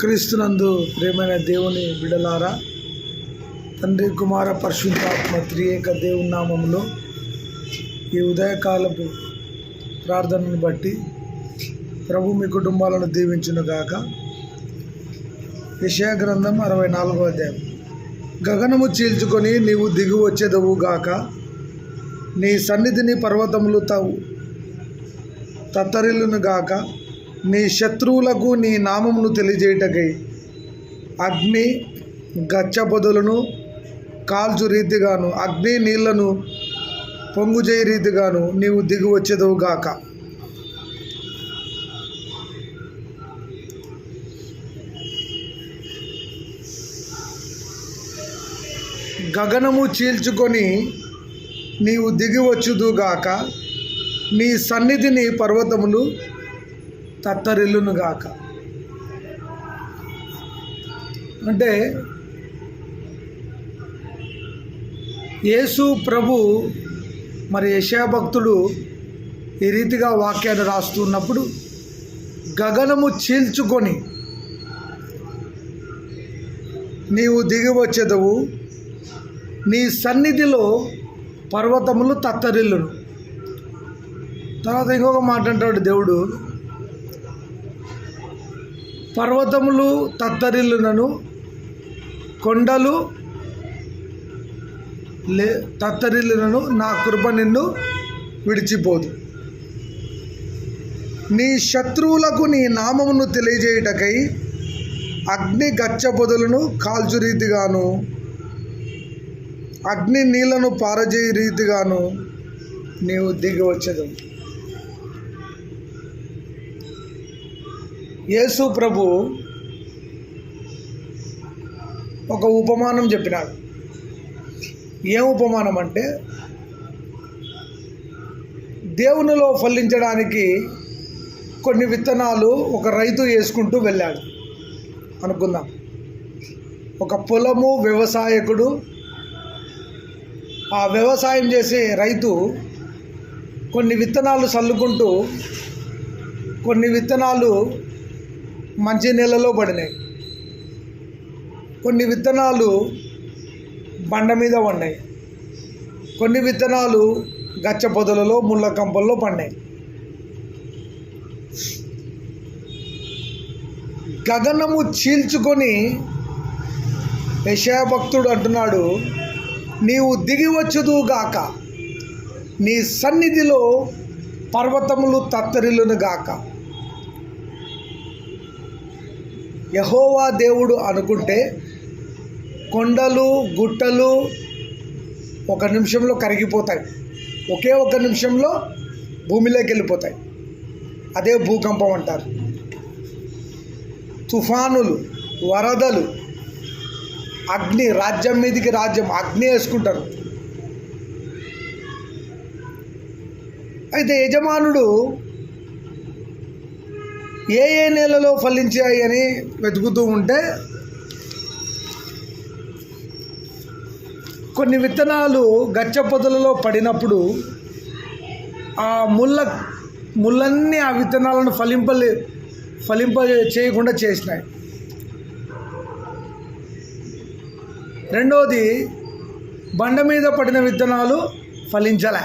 క్రీస్తునందు ప్రేమైన దేవుని బిడ్డలారా, తండ్రి కుమార పరిశుద్ధాత్మ త్రియేక దేవుని నామములో ఈ ఉదయకాలపు ప్రార్థనను బట్టి ప్రభు మీ కుటుంబాలను దీవించునుగాక. యెషయా గ్రంథం 64వ అధ్యాయం. గగనము చీల్చుకొని నీవు దిగి వచ్చేదవు గాక, నీ సన్నిధిని పర్వతములు తత్తరిల్లును గాక. నీ శత్రువులకు నీ నామమును తెలియజేయటకై అగ్ని గచ్చబొదలను కాల్చు రీతిగాను, అగ్ని నీళ్లను పొంగుచేయ రీతిగాను నీవు దిగి వచ్చేదవు గాక. గగనము చీల్చుకొని నీవు దిగి వచ్చుదుగాక, నీ సన్నిధిని పర్వతములు తత్తరిల్లునుగాక. అంటే యేసు ప్రభు మరి యెషయా భక్తుడు ఈ రీతిగా వాక్యాన్ని రాస్తున్నప్పుడు, గగనము చీల్చుకొని నీవు దిగి వచ్చేదవు, నీ సన్నిధిలో పర్వతములు తత్తరిల్లును. తర్వాత ఇంకొక మాట అంటాడు దేవుడు, పర్వతములు తత్తరిల్లునను కొండలు తత్తరిల్లునను, నా కృప నిన్ను విడిచిపోదు. నీ శత్రువులకు నీ నామమును తెలియజేయుటకై అగ్ని గచ్చబొదలను కాల్చు రీతిగాను, అగ్ని నీళ్లను పారజేయ రీతిగాను నీవు దిగి వచ్చేదవు. యేసు ప్రభు ఒక ఉపమానం చెప్పినాడు. ఏం ఉపమానం అంటే, దేవునిలో ఫలించడానికి కొన్ని విత్తనాలు ఒక రైతు వేసుకుంటూ వెళ్ళాడు అనుకుందాం. ఒక పొలము వ్యవసాయకుడు, ఆ వ్యవసాయం చేసే రైతు కొన్ని విత్తనాలు చల్లుకుంటూ, కొన్ని విత్తనాలు మంచి నేలలో పడినాయి, కొన్ని విత్తనాలు బండ మీద పడినాయి, కొన్ని విత్తనాలు గచ్చ పొదలలో ముళ్ళ కంపల్లో పడినాయి. గగనము చీల్చుకొని యెషయా భక్తుడు అంటున్నాడు, నీవు దిగి వచ్చుదుగాక, నీ సన్నిధిలో పర్వతములు తత్తరిల్లును గాక. యెహోవా దేవుడు అనుకుంటే కొండలు గుట్టలు ఒక నిమిషంలో కరిగిపోతాయి, ఒకే ఒక నిమిషంలో భూమిలోకి వెళ్ళిపోతాయి. అదే భూకంపం అంటారు. తుఫానులు, వరదలు, అగ్ని, రాజ్యం మీదికి రాజ్యం అగ్ని వేసుకుంటారు. అయితే యజమానుడు ఏ నేలలో ఫలించాయి అని వెతుకుతూ ఉంటే కొన్ని విత్తనాలు గచ్చ పొదలలో పడినప్పుడు ఆ ముళ్ళన్నీ ఆ విత్తనాలను ఫలింప చేయకుండా చేసినాయి. రెండవది, బండ మీద పడిన విత్తనాలు ఫలించలే,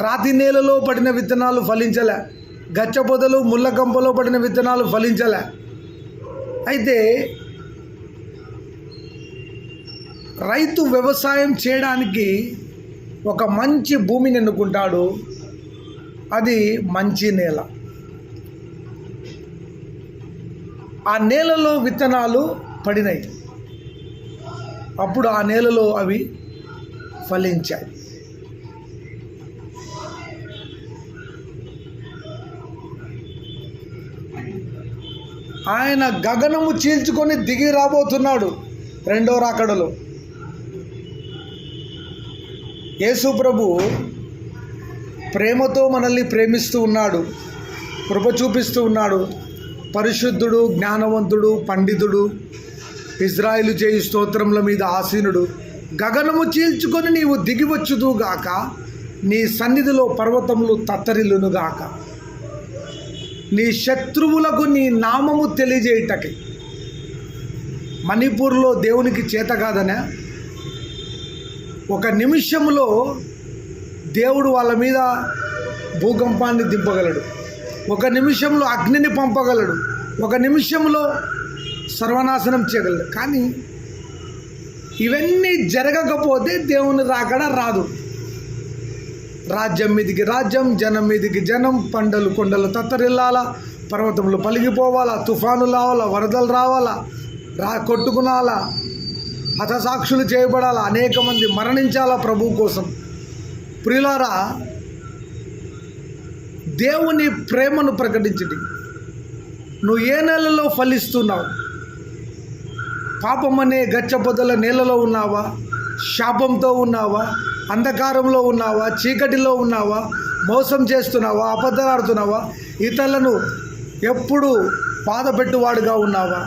రాతి నేలలో పడిన విత్తనాలు ఫలించలే, గచ్చ పొదలు ముళ్ళ కంపలో పడిన విత్తనాలు ఫలించలే. అయితే రైతు వ్యవసాయం చేయడానికి ఒక మంచి భూమిని ఎన్నుకుంటాడు. అది మంచి నేల. ఆ నేలలో విత్తనాలు పడినాయి, అప్పుడు ఆ నేలలో అవి ఫలించాయి. ఆయన గగనము చీల్చుకొని దిగి రాబోతున్నాడు రెండో రాకడలో. యేసు ప్రభు ప్రేమతో మనల్ని ప్రేమిస్తూ ఉన్నాడు, కృప చూపిస్తూ ఉన్నాడు. పరిశుద్ధుడు, జ్ఞానవంతుడు, పండితుడు, ఇజ్రాయేలు చేయి స్తోత్రముల మీద ఆసీనుడు, గగనము చీల్చుకొని నీవు దిగివచ్చుదుగాక, నీ సన్నిధిలో పర్వతములు తత్తరిల్లునుగాక. నీ శత్రువులకు నీ నామము తెలియజేయుటకై. మణిపూర్లో దేవునికి చేత కాదనే ఒక నిమిషంలో దేవుడు వాళ్ళ మీద భూకంపాన్ని దింపగలడు, ఒక నిమిషంలో అగ్నిని పంపగలడు, ఒక నిమిషంలో సర్వనాశనం చేయగలడు. కానీ ఇవన్నీ జరగకపోతే దేవుని రాకడ రాదు. రాజ్యం మీదికి రాజ్యం, జనం మీదికి జనం, కొండలు తత్తరిల్లాలా, పర్వతములు పలిగిపోవాలా, తుఫాను రావాలా, వరదలు రావాలా, కొట్టుకునాలా, హతసాక్షులు చేయబడాలా, అనేక మంది మరణించాలా ప్రభు కోసం. ప్రియులారా, దేవుని ప్రేమను ప్రకటించండి. నువ్వు ఏ నెలలో ఫలిస్తున్నావు? పాపం అనే గచ్చపొదల నేలలో ఉన్నావా? శాపంతో ఉన్నావా? అంధకారంలో ఉన్నావా? చీకటిలో ఉన్నావా? మోసం చేస్తున్నావా? అబద్ధాలాడుతున్నావా? ఇతరులను ఎప్పుడు బాధపెట్టువాడుగా ఉన్నావా?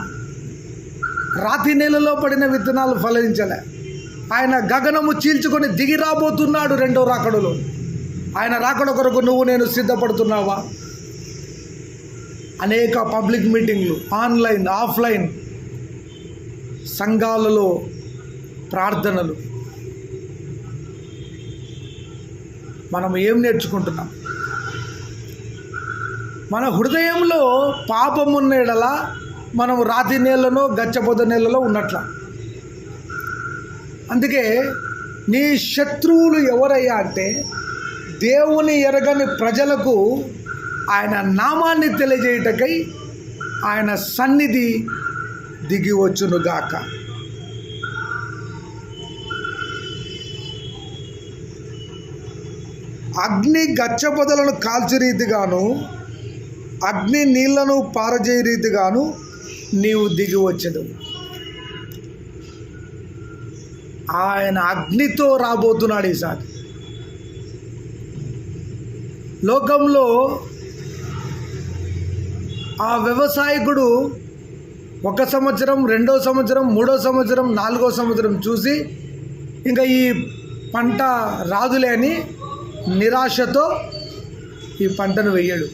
రాతి నేలలో పడిన విత్తనాలు ఫలించలే. ఆయన గగనము చీల్చుకొని దిగి రాబోతున్నాడు రెండో రాకడలో. ఆయన రాకడ కొరకు నువ్వు నేను సిద్ధపడుతున్నావా? అనేక పబ్లిక్ మీటింగ్లు, ఆన్లైన్ ఆఫ్లైన్ సంఘాలలో ప్రార్థనలు, మనం ఏం నేర్చుకుంటున్నాం? మన హృదయంలో పాపం ఉన్న ఎడల మనం రాతి నీళ్ళలో గచ్చపొద నీళ్ళలో ఉన్నట్ల. అందుకే నీ శత్రువులు ఎవరయ్యా అంటే దేవుని ఎరగని ప్రజలకు ఆయన నామాన్ని తెలియజేయుటకై ఆయన సన్నిధి దిగి వచ్చునుగాక. అగ్ని గచ్చపొదలను కాల్చే రీతిగాను, అగ్ని నీళ్లను పారజేయ రీతిగాను నీవు దిగి వచ్చేదు. ఆయన అగ్నితో రాబోతున్నాడు ఈసారి. లోకంలో ఆ వ్యవసాయకుడు 1 సంవత్సరం, 2వ సంవత్సరం, 3వ సంవత్సరం, 4వ సంవత్సరం చూసి ఇంకా ఈ పంట రాదులే అని నిరాశతో ఈ పంటను వేయడు.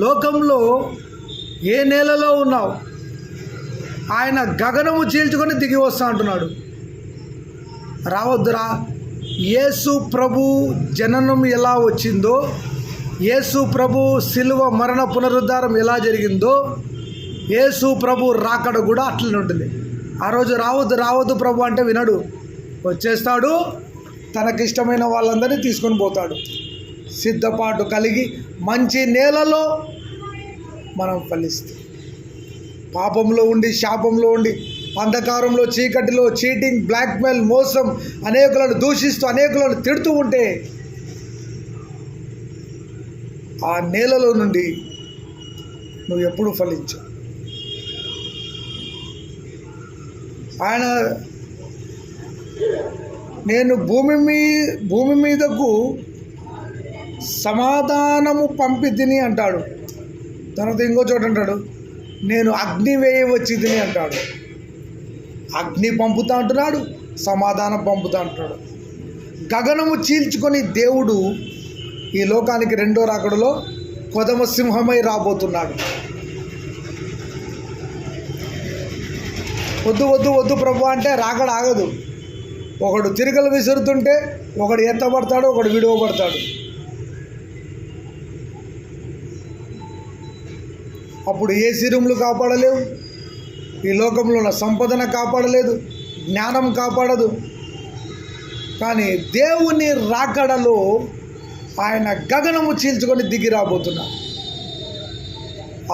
లోకంలో ఏ నేలలో ఉన్నావు? ఆయన గగనము చీల్చుకొని దిగి వస్తా అంటున్నాడు. రావద్దురా. యేసు ప్రభు జననం ఎలా వచ్చిందో, యేసు ప్రభు శిలువ మరణ పునరుద్ధారం ఎలా జరిగిందో, యేసు ప్రభు రాకడ కూడా అట్లనే ఉంటుంది. ఆ రోజు రావద్దు ప్రభు అంటే వినడు, వచ్చేస్తాడు, తనకిష్టమైన వాళ్ళందరినీ తీసుకొని పోతాడు. సిద్ధపాటు కలిగి మంచి నేలలో మనం ఫలిస్తాం. పాపంలో ఉండి, శాపంలో ఉండి, అంధకారంలో, చీకటిలో, చీటింగ్, బ్లాక్మెయిల్, మోసం, అనేకులను దూషిస్తూ, అనేకులను తిడుతూ ఉంటే ఆ నేలలో నుండి నువ్వు ఎప్పుడు ఫలించు. ఆయన నేను భూమి మీదకు సమాధానము పంపితిని అంటాడు. తర్వాత ఇంకో చోట అంటాడు, నేను అగ్ని వేయవచ్చి తిని అంటాడు. అగ్ని పంపుతా అంటున్నాడు, సమాధానం పంపుతా అంటున్నాడు. గగనము చీల్చుకొని దేవుడు ఈ లోకానికి రెండో రాకడలో కొదమ సింహమై రాబోతున్నాడు. వద్దు ప్రభు అంటే రాకడ ఆగదు. ఒకడు తిరగలు విసురుతుంటే ఒకడు ఎత్తబడతాడు, ఒకడు విడువబడతాడు. అప్పుడు ఏసీ రూమ్లు కాపాడలేవు, ఈ లోకంలో ఉన్న సంపదన కాపాడలేదు, జ్ఞానం కాపాడదు. కానీ దేవుని రాకడలో ఆయన గగనము చీల్చుకొని దిగి రాబోతున్నాడు.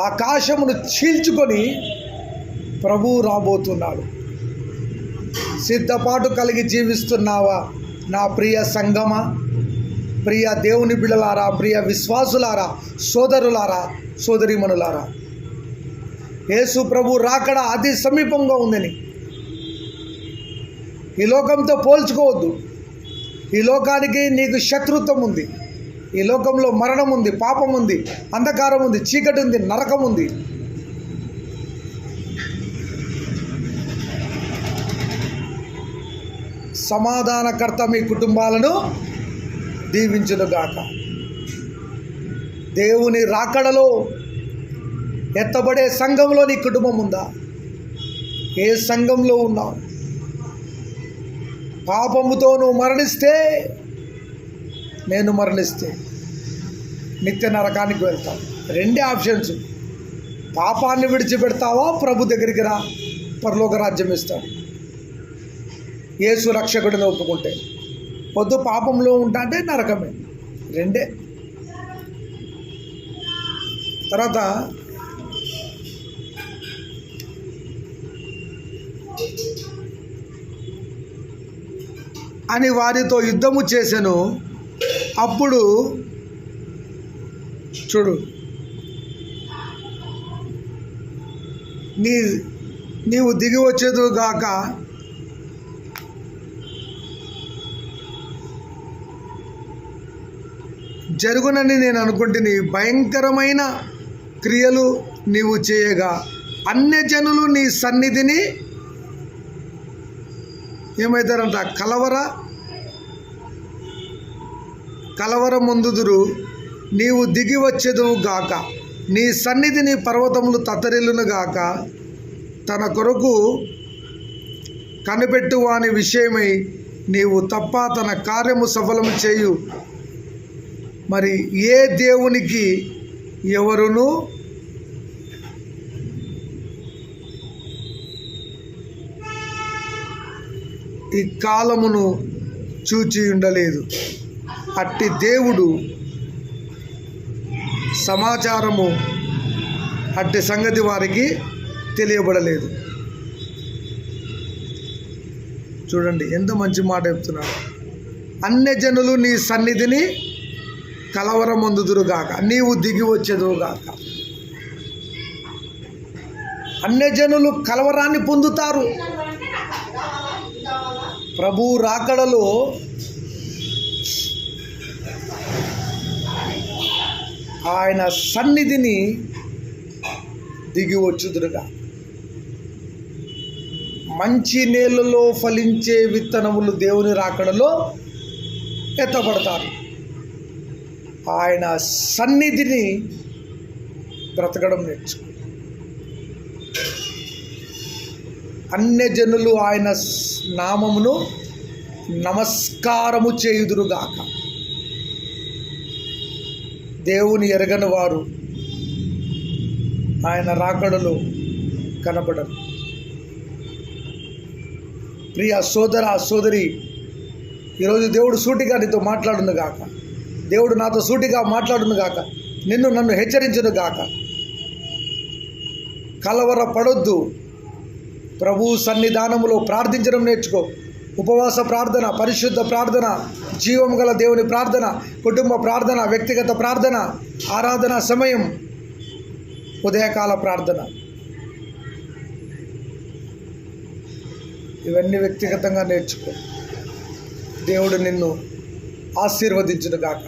ఆకాశమును చీల్చుకొని ప్రభువు రాబోతున్నాడు. సిద్ధపాటు కలిగి జీవిస్తున్నావా నా ప్రియ సంగమా, ప్రియ దేవుని బిడ్డలారా, ప్రియ విశ్వాసులారా, సోదరులారా, సోదరీమణులారా? యేసు ప్రభు రాకడ అతి సమీపంగా ఉందని ఈ లోకంతో పోల్చుకోవద్దు. ఈ లోకానికి నీకు శత్రుత్వం ఉంది. ఈ లోకంలో మరణం ఉంది, పాపం ఉంది, అంధకారం ఉంది, చీకటి ఉంది, నరకం ఉంది. సమాధానకర్త మీ కుటుంబాలను దీవించునుగాక. దేవుని రాకడలో ఎత్తబడే సంఘంలో నీ కుటుంబం ఉందా? ఏ సంఘంలో ఉన్నావు? పాపముతో నువ్వు మరణిస్తే, నేను మరణిస్తే నిత్య నరకానికి వెళ్తావు. రెండే ఆప్షన్స్. పాపాన్ని విడిచిపెడతావా, ప్రభు దగ్గరికి రా, పరలోక రాజ్యం ఇస్తాడు. యేసు రక్షకుడిని ఒప్పుకుంటే. పొద్దు పాపంలో ఉంటా అంటే నరకమే. రెండే. తర్వాత అని వారితో యుద్ధము చేసెను. అప్పుడు చూడు, నీవు దిగి వచ్చేదు గాక, జరుగునని నేను అనుకుంటుని భయంకరమైన క్రియలు నీవు చేయగా అన్యజనులు నీ సన్నిధిని ఏమవుతారంట? కలవర ముందుదురు. నీవు దిగి వచ్చేదువు గాక, నీ సన్నిధిని పర్వతములు తత్తరిల్లును గాక. తన కొరకు కనిపెట్టు వాని విషయమై నీవు తప్ప తన కార్యము సఫలము చేయు మరి ఏ దేవునికి ఎవరును ఈ కాలమును చూచి ఉండలేదు. అట్టి దేవుడు సమాచారము అట్టి సంగతి వారికి తెలియబడలేదు. చూడండి ఎంత మంచి మాట చెప్తున్నాడు. అన్యజనులు నీ సన్నిధిని కలవరమొందుదురుగాక, నీవు దిగి వచ్చేదువుగాక. అన్యజనులు కలవరాన్ని పొందుతారు. ప్రభు రాకడలో ఆయన సన్నిధిని దిగి వచ్చుదురుగా. మంచి నేలలో ఫలించే విత్తనములు దేవుని రాకడలో ఎత్తబడతారు. ఆయన సన్నిధిని బ్రతకడం నేర్చుకో. అన్యజనులు ఆయన నామమును నమస్కారము చేయుదురుగాక. దేవుని ఎరగని వారు ఆయన రాకడలో కనబడరు. ప్రియ సోదర సోదరి, ఈరోజు దేవుడు సూటిగా నీతో మాట్లాడును గాక. దేవుడు నాతో సూటిగా మాట్లాడును గాక. నన్ను హెచ్చరించును గాక. కలవర పడొద్దు. ప్రభు సన్నిధానములో ప్రార్థించడం నేర్చుకో. ఉపవాస ప్రార్థన, పరిశుద్ధ ప్రార్థన, జీవం గల దేవుని ప్రార్థన, కుటుంబ ప్రార్థన, వ్యక్తిగత ప్రార్థన, ఆరాధన సమయం, ఉదయకాల ప్రార్థన, ఇవన్నీ వ్యక్తిగతంగా నేర్చుకో. దేవుడు నిన్ను ఆశీర్వదించును గాక.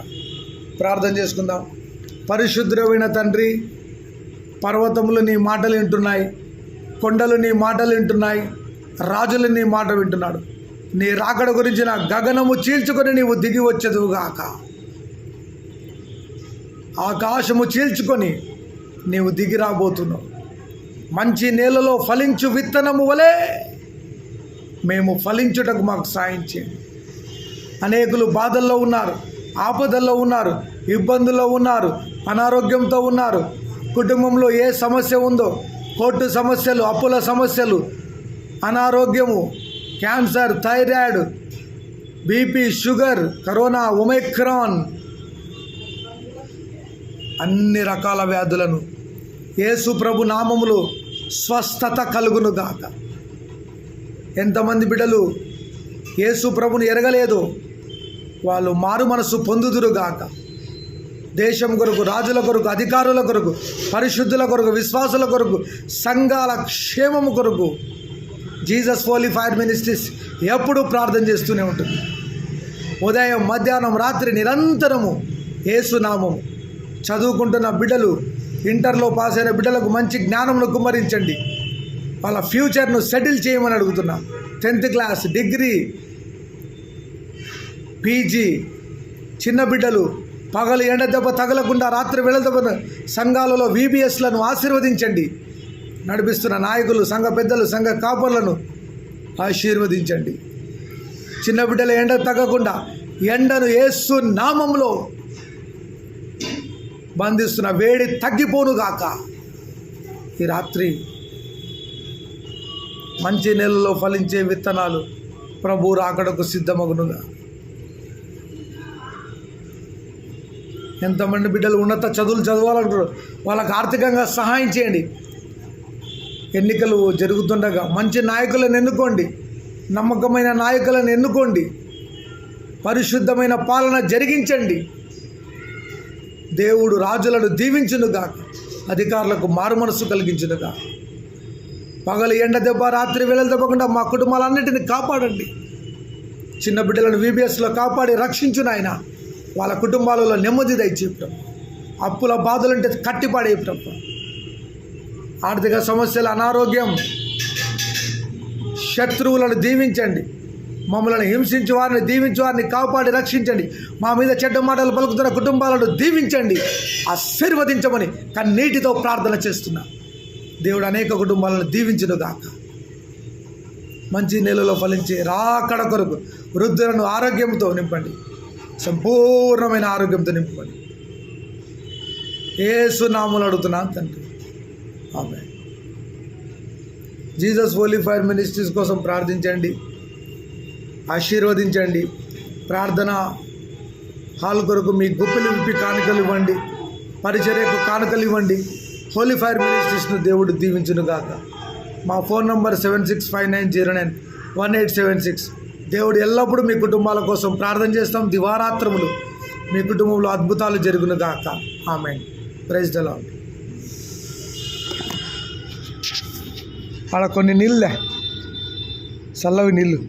ప్రార్థన చేసుకుందాం. పరిశుద్ధమైన తండ్రి, పర్వతములు నీ మాటలు వింటున్నాయి, కొండలు నీ మాటలు వింటున్నాయి, రాజులు నీ మాట వింటున్నాడు. నీ రాకడ గురించిన గగనము చీల్చుకొని నీవు దిగి వచ్చేదువుగాక. ఆకాశము చీల్చుకొని నీవు దిగి రాబోతున్నావు. మంచి నేలలో ఫలించు విత్తనము వలె మేము ఫలించుటకు మాకు సాయం చేయండి. అనేకులు బాధల్లో ఉన్నారు, ఆపదల్లో ఉన్నారు, ఇబ్బందుల్లో ఉన్నారు, అనారోగ్యంతో ఉన్నారు. కుటుంబంలో ఏ సమస్య ఉందో, కోర్టు సమస్యలు, అప్పుల సమస్యలు, అనారోగ్యము, cancer, thyroid, BP, sugar, corona, omicron, అన్ని రకాల వ్యాధులను యేసు ప్రభు నామములో స్వస్థత కలుగును గాక. ఎంతమంది బిడ్డలు యేసు ప్రభుని ఎరగలేదు, వాళ్ళు మారు మనసు పొందుదురుగాక. దేశం కొరకు, రాజుల కొరకు, అధికారుల కొరకు, పరిశుద్ధుల కొరకు, విశ్వాసుల కొరకు, సంఘాల క్షేమము కొరకు జీసస్ హోలీ ఫైర్ మినిస్ట్రీస్ ఎప్పుడూ ప్రార్థన చేస్తూనే ఉంటుంది. ఉదయం, మధ్యాహ్నం, రాత్రి నిరంతరము యేసు నామము. చదువుకుంటున్న బిడ్డలు, ఇంటర్లో పాస్ అయిన బిడ్డలకు మంచి జ్ఞానమును కుమ్మరించండి. వాళ్ళ ఫ్యూచర్ను సెటిల్ చేయమని అడుగుతున్నా. 10th క్లాస్, డిగ్రీ, పీజీ చిన్న బిడ్డలు పగలు ఎండ దెబ్బ తగలకుండా రాత్రి వెళదెబ్బ సంఘాలలో VBSలను ఆశీర్వదించండి. నడిపిస్తున్న నాయకులు, సంఘ పెద్దలు, సంఘ కాపర్లను ఆశీర్వదించండి. చిన్న బిడ్డల ఎండ తగ్గకుండా ఎండను యేసు నామంలో బంధిస్తున్న వేడి తగ్గిపోనుగాక. ఈ రాత్రి మంచి నెలలో ఫలించే విత్తనాలు ప్రభు రాకడకు సిద్ధమగునుగా. ఎంతమంది బిడ్డలు ఉన్నత చదువులు చదవాలనుకుంటారు, వాళ్ళకు ఆర్థికంగా సహాయం చేయండి. ఎన్నికలు జరుగుతుండగా మంచి నాయకులను ఎన్నుకోండి, నమ్మకమైన నాయకులను ఎన్నుకోండి, పరిశుద్ధమైన పాలన జరిగించండి. దేవుడు రాజులను దీవించునుగా, అధికారులకు మారుమనస్సు కలిగించునుగా. పగలు ఎండ దెబ్బ రాత్రి వేళలు దెబ్బకుండా మా కుటుంబాలన్నింటినీ కాపాడండి. చిన్న బిడ్డలను VBSలో కాపాడి రక్షించు నాయన. వాళ్ళ కుటుంబాలలో నెమ్మది దయచే ప్రభు. అప్పుల బాధలుంటే కట్టిపాడే ప్రభు. ఆర్థిక సమస్యలు, అనారోగ్యం, శత్రువులను దీవించండి. మమ్మల్ని హింసించే వారిని దీవించి వారిని కాపాడి రక్షించండి. మా మీద చెడ్డ మాటలు పలుకుతున్న కుటుంబాలను దీవించండి, ఆశీర్వదించమని కన్నీటితో ప్రార్థన చేస్తున్నా. దేవుడు అనేక కుటుంబాలను దీవించునుగాక. మంచి నెలలో ఫలించే రాకడ కొరకు వృద్ధులను ఆరోగ్యంతో నింపండి, సంపూర్ణమైన ఆరోగ్యంతో నింపండి. యేసు నామములో అడుగుతున్నాను తండ్రి, ఆమేన్. జీసస్ హోలీ ఫైర్ మినిస్ట్రీస్ కోసం ప్రార్థించండి, ఆశీర్వదించండి. ప్రార్థన హాల్ కొరకు మీ గుప్పిలు విప్పి కానుకలు ఇవ్వండి, పరిచర్యకు కానుకలు ఇవ్వండి. హోలీ ఫైర్ మినిస్ట్రీస్ను దేవుడు దీవించునుగాక. మా ఫోన్ నంబర్ 7659091876. దేవుడు ఎల్లప్పుడూ మీ కుటుంబాల కోసం ప్రార్థన చేస్తాం. దివారాత్రములు మీ కుటుంబంలో అద్భుతాలు జరుగునుగాక. ఆమేన్. Praise the lord. అక్కడ కొన్ని నీళ్ళే, చల్లవి నీళ్ళు.